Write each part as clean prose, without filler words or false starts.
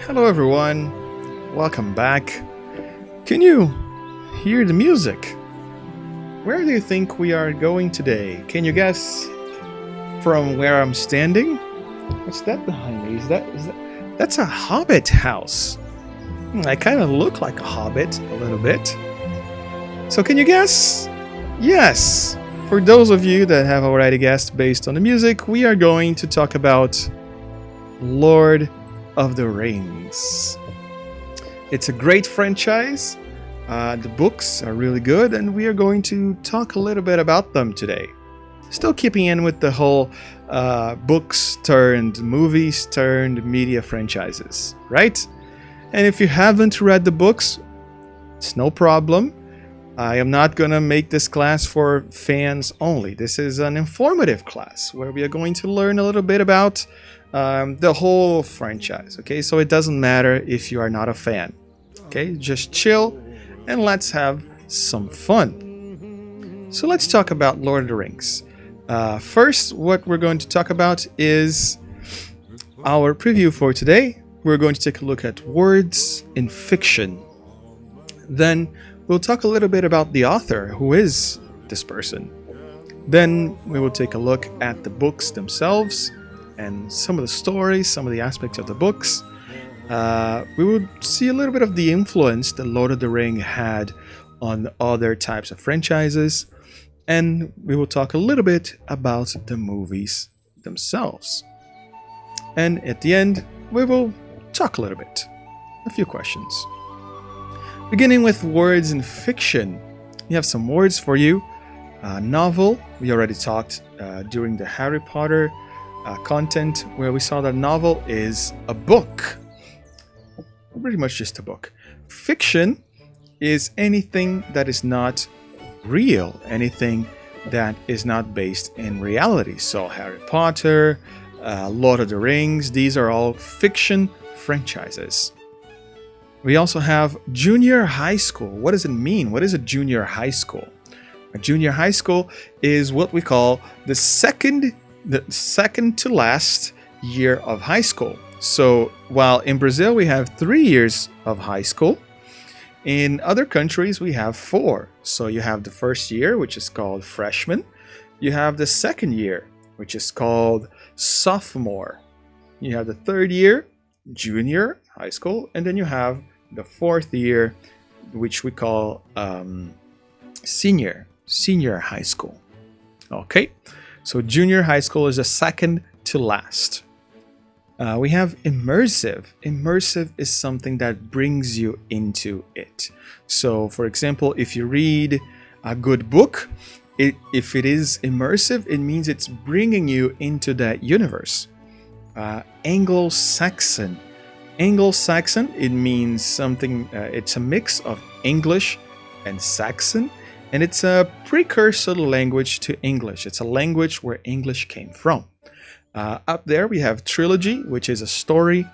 Hello everyone, welcome back. Can you hear the music? Where do you think we are going today? Can you guess from where I'm standing? What's that behind me? Is that that's a hobbit house. I kind of look like a hobbit a little bit. So can you guess? Yes. For those of you that have already guessed based on the music, we are going to talk about Lord of the Rings. It's a great franchise. The books are really good, and we are going to talk a little bit about them today. Still keeping in with the whole books turned movies turned media franchises, right? And if you haven't read the books, it's no problem. I am not going to make this class for fans only. This is an informative class where we are going to learn a little bit about the whole franchise, okay? So it doesn't matter if you are not a fan, okay? Just chill and let's have some fun. So let's talk about Lord of the Rings. First, what we're going to talk about is our preview for today. We're going to take a look at words in fiction. Then we'll talk a little bit about the author, who is this person. Then we will take a look at the books themselves and some of the stories, some of the aspects of the books. We will see a little bit of the influence that Lord of the Ring had on other types of franchises. And we will talk a little bit about the movies themselves. And at the end, we will talk a little bit. A few questions. Beginning with words in fiction. We have some words for you. Novel, we already talked during the Harry Potter content, where we saw that novel is a book. Pretty much just a book. Fiction is anything that is not real, anything that is not based in reality. So Harry Potter, Lord of the Rings, these are all fiction franchises. We also have junior high school. What does it mean? What is a junior high school? A junior high school is what we call the second to last year of high school. So while in Brazil we have 3 years of high school, in other countries we have 4. So you have the first year, which is called freshman. You have the second year, which is called sophomore. You have the third year, junior high school, and then you have the fourth year, which we call senior high school. Okay, so junior high school is the second to last. We have immersive. Immersive is something that brings you into it. So, for example, if you read a good book, if it is immersive, it means it's bringing you into that universe. Anglo-Saxon. Anglo-Saxon, it means something, it's a mix of English and Saxon, and it's a precursor language to English. It's a language where English came from. Up there we have trilogy, which is a story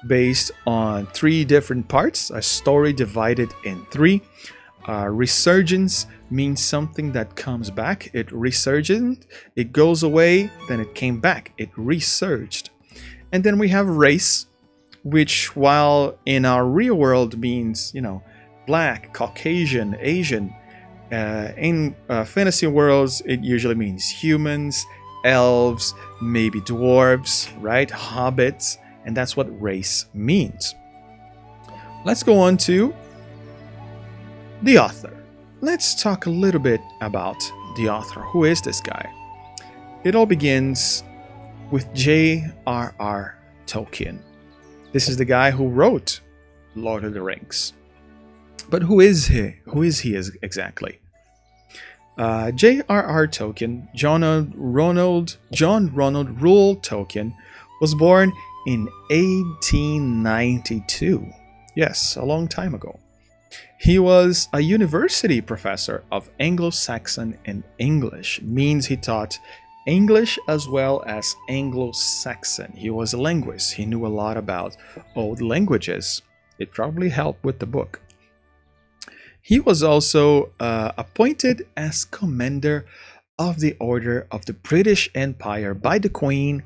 based on 3 different parts, a story divided in 3. Resurgence means something that comes back. It resurgent, it goes away, then it came back, it resurged. And then we have race, which while in our real world means, black, Caucasian, Asian, in fantasy worlds it usually means humans, elves, maybe dwarves, right? Hobbits, and that's what race means. Let's go on to the author. Let's talk a little bit about the author. Who is this guy? It all begins with J.R.R. Tolkien. This is the guy who wrote Lord of the Rings. But who is he? Who is he exactly? J.R.R. Tolkien, John Ronald Reuel Tolkien, was born in 1892. Yes, a long time ago. He was a university professor of Anglo-Saxon and English. Means he taught English as well as Anglo-Saxon. He was a linguist. He knew a lot about old languages. It probably helped with the book. He was also appointed as commander of the Order of the British Empire by the Queen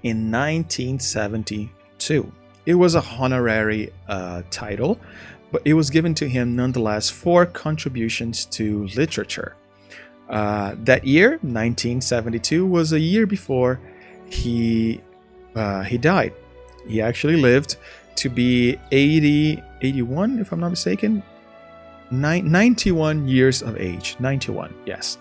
in 1972. It was a honorary title, but it was given to him nonetheless for contributions to literature. That year, 1972, was a year before he died. He actually lived to be 81, if I'm not mistaken, 91 years of age. 91, yes.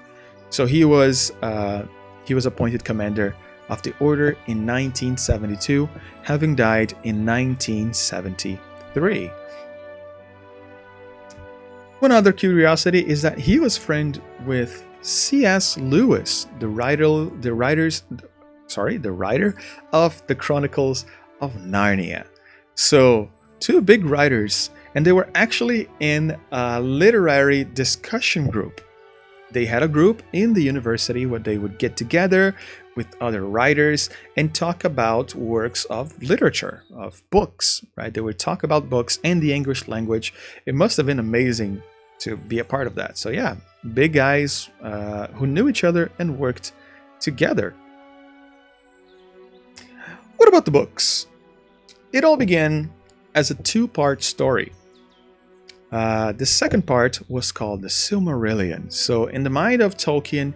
So he was appointed commander of the order in 1972, having died in 1973. One other curiosity is that he was friend with C.S. Lewis, the writer of the Chronicles of Narnia. So, two big writers, and they were actually in a literary discussion group. They had a group in the university where they would get together with other writers and talk about works of literature, of books, right? They would talk about books and the English language. It must have been amazing to be a part of that. So yeah, big guys who knew each other and worked together. What about the books? It all began as a two-part story. The second part was called the Silmarillion. So in the mind of Tolkien,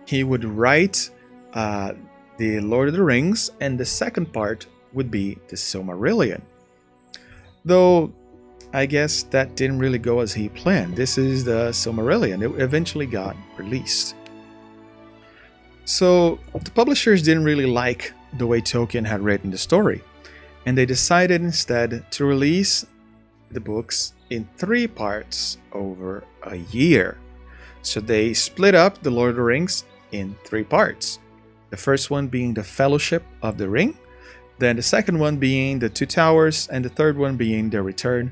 he would write the Lord of the Rings, and the second part would be the Silmarillion. Though I guess that didn't really go as he planned. This is the Silmarillion. It eventually got released. So the publishers didn't really like the way Tolkien had written the story, and they decided instead to release the books in 3 parts over a year. So they split up the Lord of the Rings in 3 parts. The first one being the Fellowship of the Ring, then the second one being the Two Towers, and the third one being the Return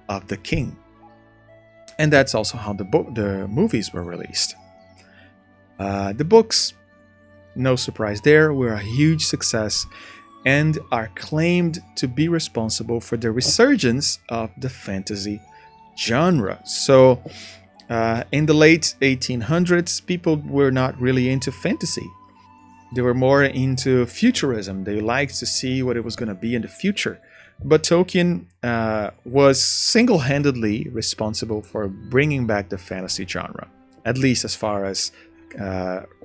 of the King. And that's also how the movies were released. The books, no surprise there, were a huge success and are claimed to be responsible for the resurgence of the fantasy genre. So in the late 1800s, people were not really into fantasy. They were more into futurism. They liked to see what it was going to be in the future. But Tolkien was single-handedly responsible for bringing back the fantasy genre, at least as far as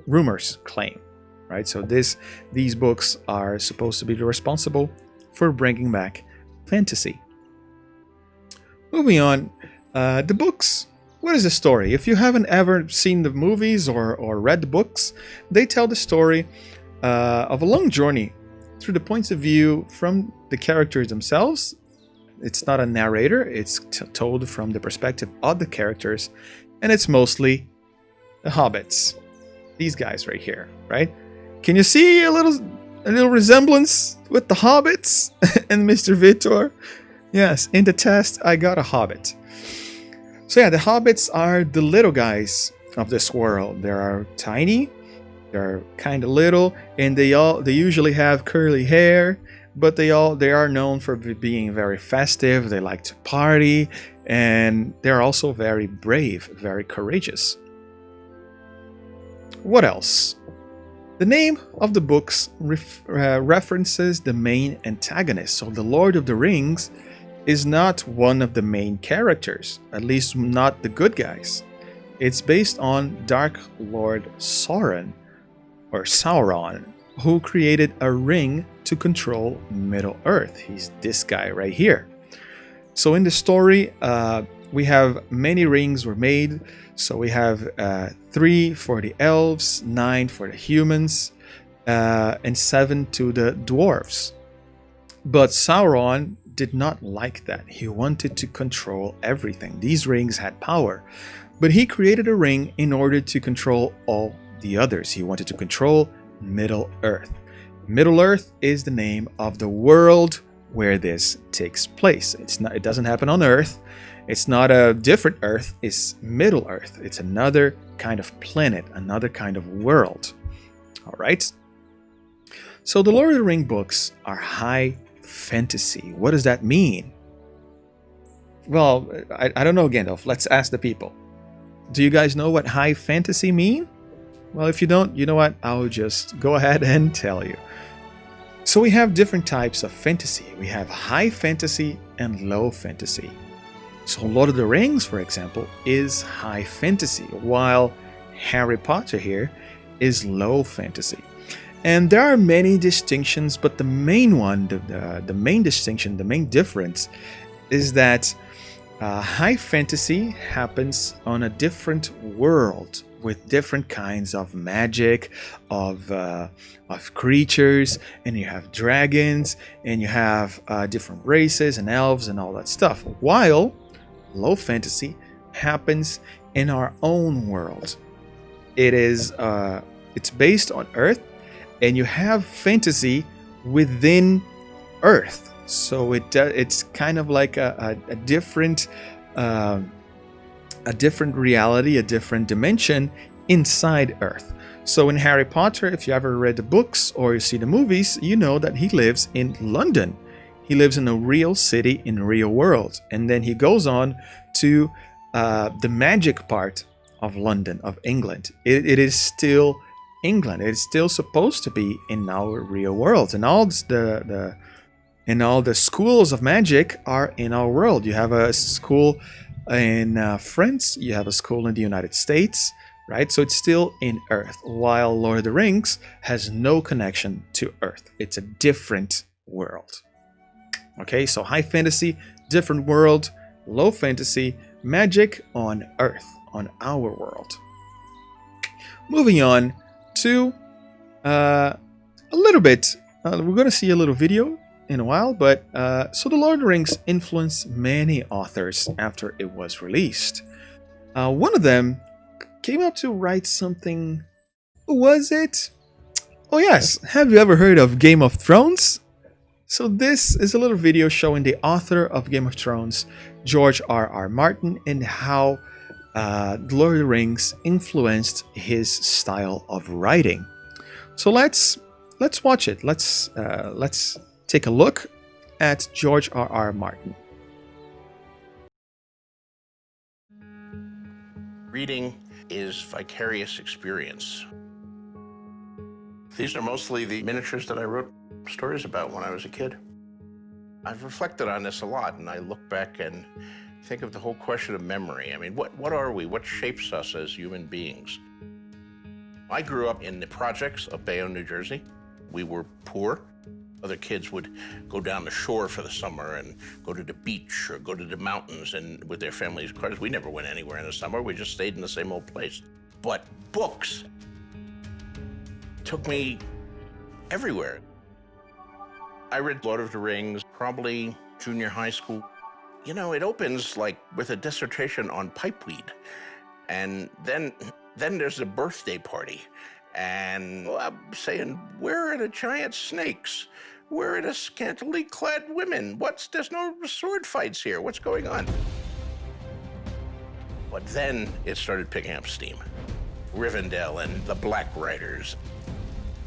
rumors claim. Right? So these books are supposed to be responsible for bringing back fantasy. Moving on, the books. What is the story? If you haven't ever seen the movies or read the books, they tell the story of a long journey through the points of view from the characters themselves. It's not a narrator, it's told from the perspective of the characters, and it's mostly the hobbits. These guys right here, right? Can you see a little resemblance with the hobbits and Mr. Vítor? Yes, in the test I got a hobbit. So yeah, the hobbits are the little guys of this world. They are tiny, they're kind of little, and they usually have curly hair, but they are known for being very festive. They like to party, and they're also very brave, very courageous. What else? The name of the books references the main antagonist. So the Lord of the Rings is not one of the main characters, at least not the good guys. It's based on Dark Lord Sauron, who created a ring to control Middle-earth. He's this guy right here. So in the story, we have many rings were made. So we have 3 for the elves, 9 for the humans, and 7 to the dwarves. But Sauron did not like that. He wanted to control everything. These rings had power, but he created a ring in order to control all the others. He wanted to control Middle-earth. Middle-earth is the name of the world where this takes place. It doesn't happen on Earth. It's not a different Earth, it's Middle-earth. It's another kind of planet, another kind of world. All right? So the Lord of the Rings books are high fantasy. What does that mean? Well, I don't know, Gandalf. Let's ask the people. Do you guys know what high fantasy mean? Well, if you don't, you know what? I'll just go ahead and tell you. So we have different types of fantasy. We have high fantasy and low fantasy. So Lord of the Rings, for example, is high fantasy, while Harry Potter here is low fantasy. And there are many distinctions, but the main one, the main distinction, the main difference is that high fantasy happens on a different world with different kinds of magic, of creatures, and you have dragons, and you have different races and elves and all that stuff. While low fantasy happens in our own world. It's based on Earth, and you have fantasy within Earth. So it's kind of like a different reality, a different dimension inside Earth. So in Harry Potter, if you ever read the books or you see the movies, you know that he lives in London. He lives in a real city in a real world. And then he goes on to the magic part of London, of England. It is still England. It's still supposed to be in our real world. And all the schools of magic are in our world. You have a school in France, you have a school in the United States, right? So it's still in Earth, while Lord of the Rings has no connection to Earth. It's a different world. Okay, so high fantasy, different world. Low fantasy, magic on Earth, on our world. Moving on to a little bit, we're going to see a little video in a while, but so the Lord of the Rings influenced many authors after it was released. One of them came up to write something. Who was it? Oh yes, have you ever heard of Game of Thrones? So this is a little video showing the author of Game of Thrones, George R.R. Martin, and how The Lord of the Rings influenced his style of writing. So let's watch it. Let's take a look at George R.R. Martin. Reading is vicarious experience. These are mostly the miniatures that I wrote stories about when I was a kid. I've reflected on this a lot, and I look back and think of the whole question of memory. I mean, what are we? What shapes us as human beings? I grew up in the projects of Bayonne, New Jersey. We were poor. Other kids would go down the shore for the summer and go to the beach or go to the mountains and with their families' cars. We never went anywhere in the summer. We just stayed in the same old place. But books took me everywhere. I read Lord of the Rings, probably junior high school. You know, it opens like with a dissertation on pipeweed. And then there's a birthday party. And I'm saying, where are the giant snakes? Where are the scantily clad women? There's no sword fights here. What's going on? But then it started picking up steam. Rivendell and the Black Riders.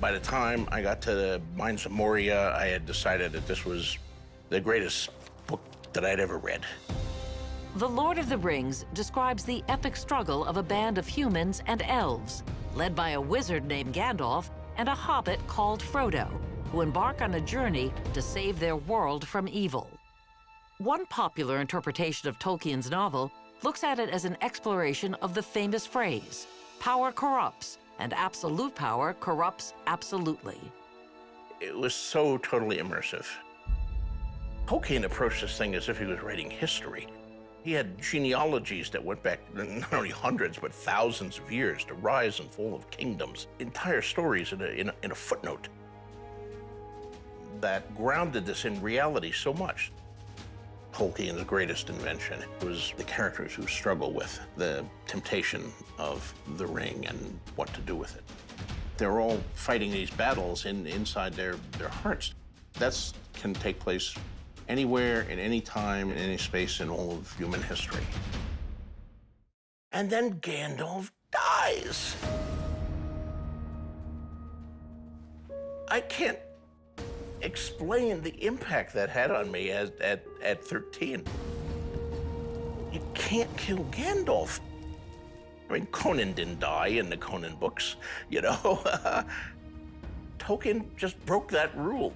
By the time I got to the Mines of Moria, I had decided that this was the greatest book that I'd ever read. The Lord of the Rings describes the epic struggle of a band of humans and elves, led by a wizard named Gandalf and a hobbit called Frodo, who embark on a journey to save their world from evil. One popular interpretation of Tolkien's novel looks at it as an exploration of the famous phrase, "Power corrupts, and absolute power corrupts absolutely." It was so totally immersive. Tolkien approached this thing as if he was writing history. He had genealogies that went back not only hundreds, but thousands of years, the rise and fall of kingdoms, entire stories in a footnote that grounded this in reality so much. Tolkien's greatest invention was the characters who struggle with the temptation of the ring and what to do with it. They're all fighting these battles inside their hearts. That can take place anywhere, in any time, in any space in all of human history. And then Gandalf dies. I can't explain the impact that had on me at 13. You can't kill Gandalf. I mean, Conan didn't die in the Conan books, you know? Tolkien just broke that rule.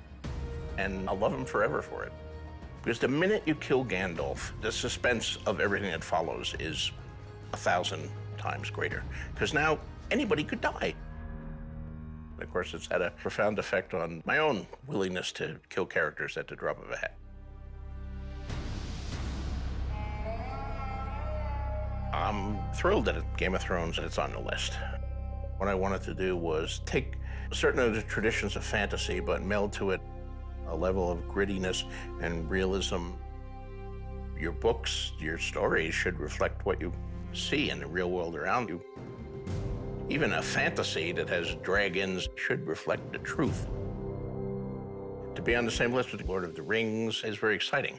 and I'll love him forever for it. Because the minute you kill Gandalf, the suspense of everything that follows is 1,000 times greater. Because now anybody could die. Of course, it's had a profound effect on my own willingness to kill characters at the drop of a hat. I'm thrilled that Game of Thrones it's on the list. What I wanted to do was take certain of the traditions of fantasy, but meld to it a level of grittiness and realism. Your books, your stories should reflect what you see in the real world around you. Even a fantasy that has dragons should reflect the truth. To be on the same list with Lord of the Rings is very exciting.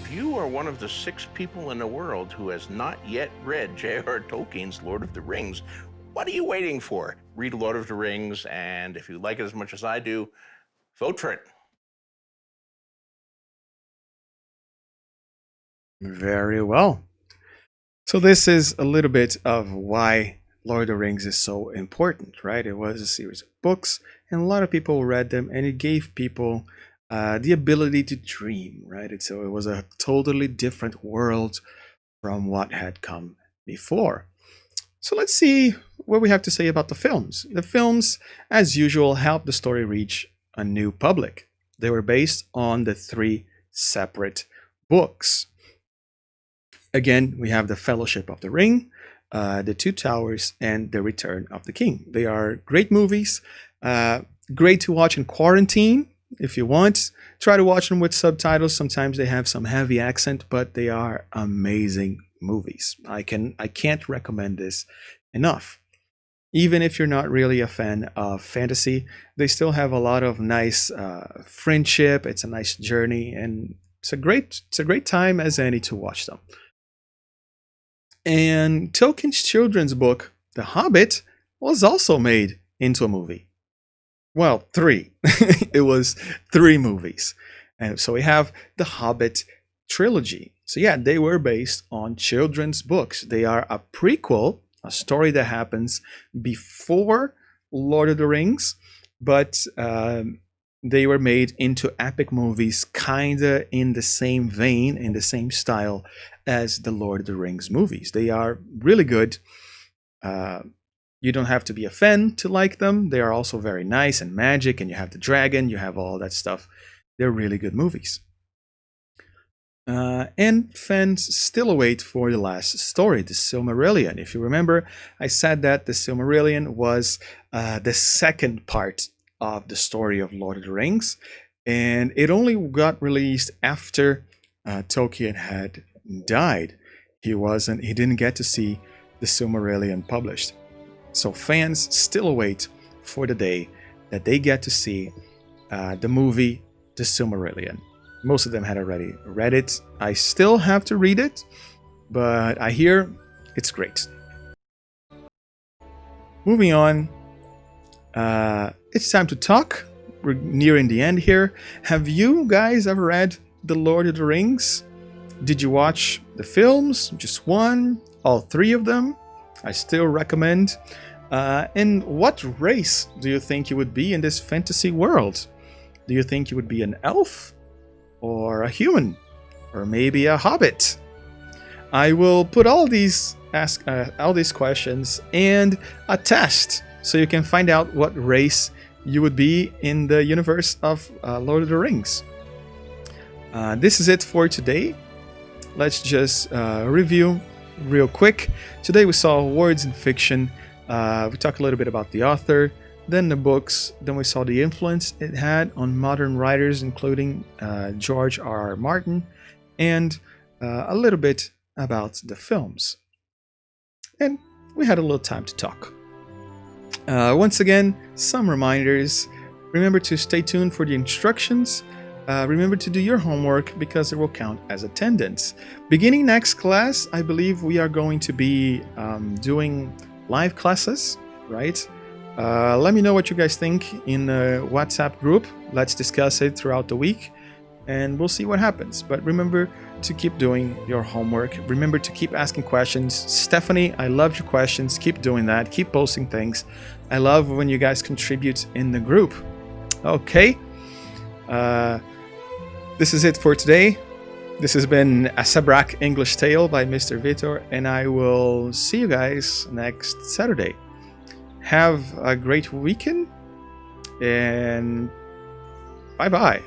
If you are one of the 6 people in the world who has not yet read J.R. Tolkien's Lord of the Rings, what are you waiting for? Read Lord of the Rings, and if you like it as much as I do, vote for it. Very well. So this is a little bit of why Lord of the Rings is so important, right? It was a series of books, and a lot of people read them, and it gave people the ability to dream, right? So it was a totally different world from what had come before. So let's see what we have to say about the films. The films, as usual, helped the story reach a new public. They were based on the 3 separate books. Again, we have the Fellowship of the Ring, the Two Towers, and The Return of the King. They are great movies, great to watch in quarantine if you want. Try to watch them with subtitles. Sometimes they have some heavy accent, but they are amazing movies. I can't recommend this enough. Even if you're not really a fan of fantasy, they still have a lot of nice friendship. It's a nice journey, and it's a great time as any to watch them. And Tolkien's children's book, The Hobbit, was also made into a movie. Well, 3. It was 3 movies. And so we have the Hobbit trilogy. So yeah, they were based on children's books. They are a prequel, a story that happens before Lord of the Rings, but they were made into epic movies, kinda in the same vein, in the same style as the Lord of the Rings movies. They are really good. You don't have to be a fan to like them. They are also very nice and magic, and you have the dragon, you have all that stuff. They're really good movies. And fans still await for the last story, the Silmarillion. If you remember, I said that the Silmarillion was the second part of the story of Lord of the Rings, and it only got released after Tolkien had died. He didn't get to see the Silmarillion published. So fans still await for the day that they get to see the movie, The Silmarillion. Most of them had already read it. I still have to read it, but I hear it's great. Moving on, it's time to talk. We're nearing the end here. Have you guys ever read The Lord of the Rings? Did you watch the films? Just one? All 3 of them? I still recommend. And what race do you think you would be in this fantasy world? Do you think you would be an elf? Or a human? Or maybe a hobbit? I will put all these questions and a test so you can find out what race you would be in the universe of Lord of the Rings. This is it for today. Let's just review real quick. Today we saw words in fiction. We talked a little bit about the author, then the books, then we saw the influence it had on modern writers, including George R.R. Martin, and a little bit about the films. And we had a little time to talk. Once again, some reminders. Remember to stay tuned for the instructions. Remember to do your homework because it will count as attendance. Beginning next class, I believe we are going to be doing live classes, right? Let me know what you guys think in the WhatsApp group. Let's discuss it throughout the week and we'll see what happens. But remember to keep doing your homework. Remember to keep asking questions. Stephanie, I love your questions. Keep doing that. Keep posting things. I love when you guys contribute in the group. Okay. This is it for today. This has been a CEBRAC English Tale by Mr. Vítor, and I will see you guys next Saturday. Have a great weekend, and bye-bye.